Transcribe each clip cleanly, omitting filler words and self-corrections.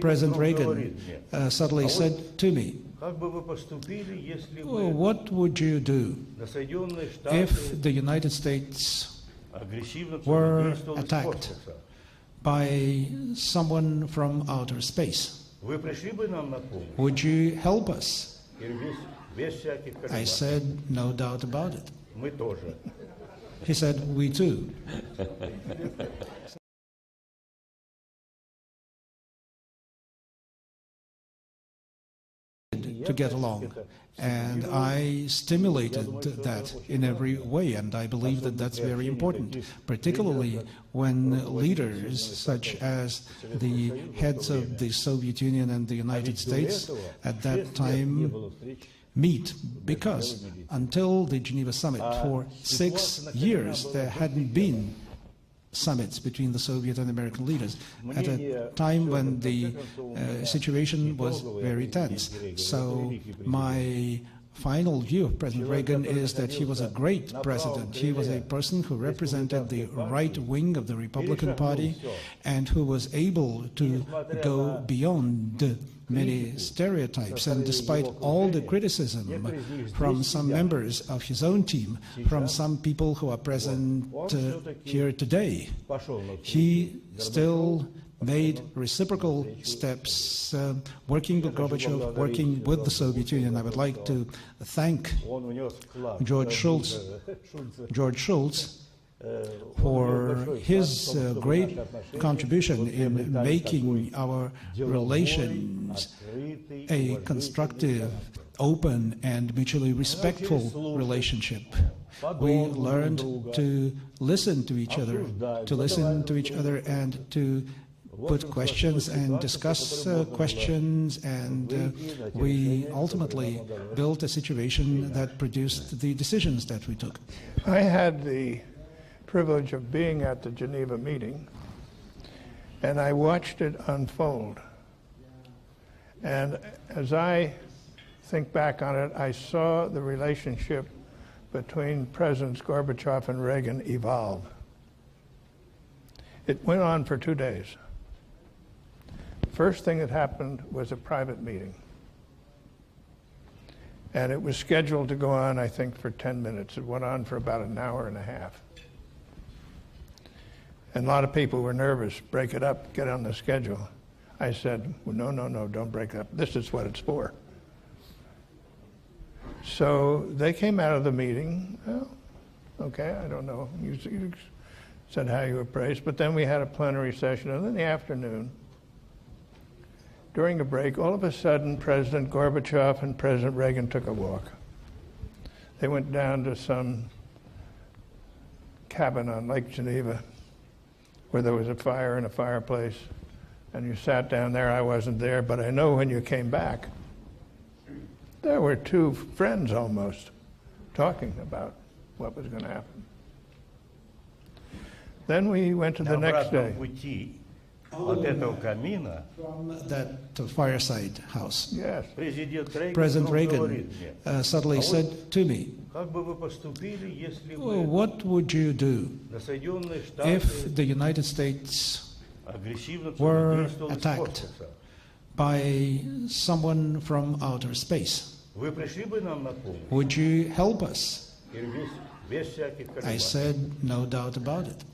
President Reagan suddenly said to me, what would you do if the United States were attacked by someone from outer space? Would you help us? I said, no doubt about it. He said, we too. To get along, and I stimulated that in every way, and I believe that that's very important, particularly when leaders such as the heads of the Soviet Union and the United States at that time meet, because until the Geneva summit for 6 years there hadn't been summits between the Soviet and American leaders at a time when the situation was very tense. So my final view of President Reagan is that he was a great president. He was a person who represented the right wing of the Republican Party and who was able to go beyond many stereotypes. And despite all the criticism from some members of his own team, from some people who are present here today, he still made reciprocal steps, working with Gorbachev, working with the Soviet Union. I would like to thank George Shultz for his great contribution in making our relations a constructive, open, and mutually respectful relationship. We learned to listen to each other, and to put questions and discuss questions, and we ultimately built a situation that produced the decisions that we took. I had the privilege of being at the Geneva meeting, and I watched it unfold. And as I think back on it, I saw the relationship between Presidents Gorbachev and Reagan evolve. It went on for 2 days. First thing that happened was a private meeting. And it was scheduled to go on, I think, for 10 minutes. It went on for about an hour and a half. And a lot of people were nervous, break it up, get on the schedule. I said, well, no, don't break it up. This is what it's for. So they came out of the meeting. Well, okay, I don't know. You said how you were praised. But then we had a plenary session. And in the afternoon, during a break, all of a sudden, President Gorbachev and President Reagan took a walk. They went down to some cabin on Lake Geneva where there was a fire and a fireplace, and you sat down there. I wasn't there, but I know when you came back, there were two friends almost talking about what was going to happen. Then we went to the next day. From that fireside house, yes. President Reagan suddenly said to me, what would you do if the United States were attacked by someone from outer space? Would you help us? I said, no doubt about it.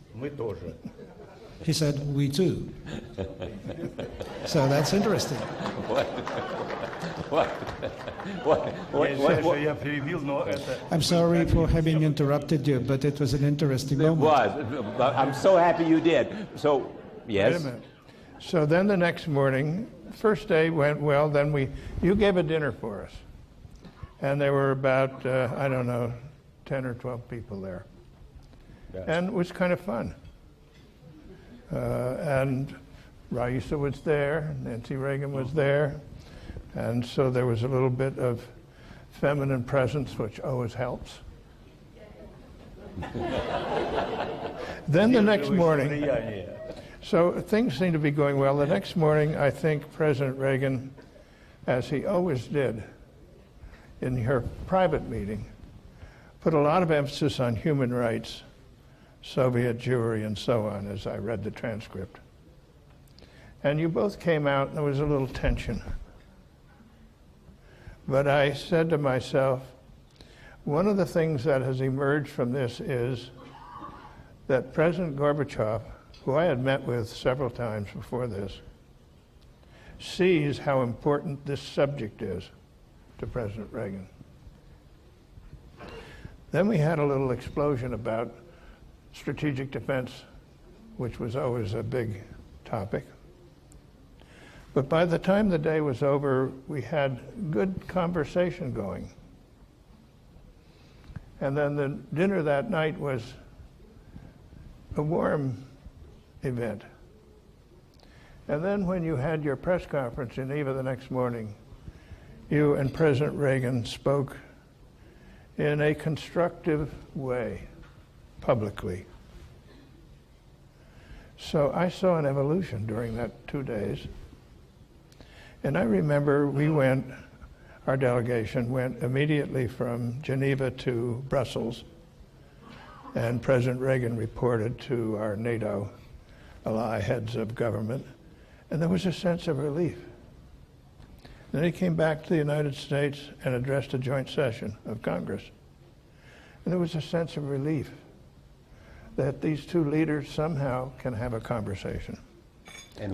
He said, we too. So that's interesting. I'm sorry for having interrupted you, but it was an interesting moment. It was. I'm so happy you did. So, yes? Wait a minute. So then the next morning, first day went well, then you gave a dinner for us. And there were about, 10 or 12 people there. Yes. And it was kind of fun. And Raisa was there, Nancy Reagan was there, and so there was a little bit of feminine presence, which always helps. Then the next morning, so things seem to be going well. The next morning, I think President Reagan, as he always did in her private meeting, put a lot of emphasis on human rights, Soviet Jewry, and so on, as I read the transcript. And you both came out and there was a little tension. But I said to myself, one of the things that has emerged from this is that President Gorbachev, who I had met with several times before this, sees how important this subject is to President Reagan. Then we had a little explosion about strategic defense, which was always a big topic. But by the time the day was over, we had good conversation going. And then the dinner that night was a warm event. And then when you had your press conference in Geneva the next morning, you and President Reagan spoke in a constructive way, publicly. So I saw an evolution during that 2 days. And I remember our delegation went immediately from Geneva to Brussels, and President Reagan reported to our NATO ally heads of government, and there was a sense of relief. Then he came back to the United States and addressed a joint session of Congress. And there was a sense of relief that these two leaders somehow can have a conversation.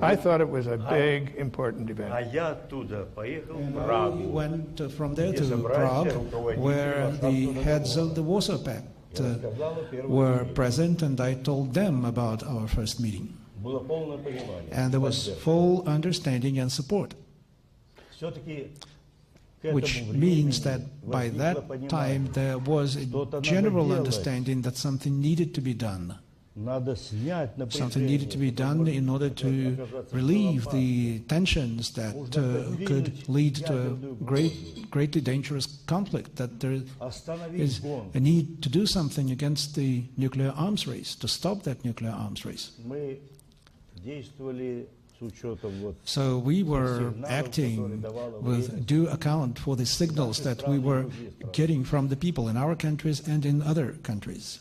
I thought it was a big, important event. We went from there to Prague, where the heads of the Warsaw Pact were present, and I told them about our first meeting. And there was full understanding and support, which means that by that time there was a general understanding that something needed to be done. Something needed to be done in order to relieve the tensions that could lead to a greatly dangerous conflict, that there is a need to do something against the nuclear arms race, to stop that nuclear arms race. So we were acting with due account for the signals that we were getting from the people in our countries and in other countries.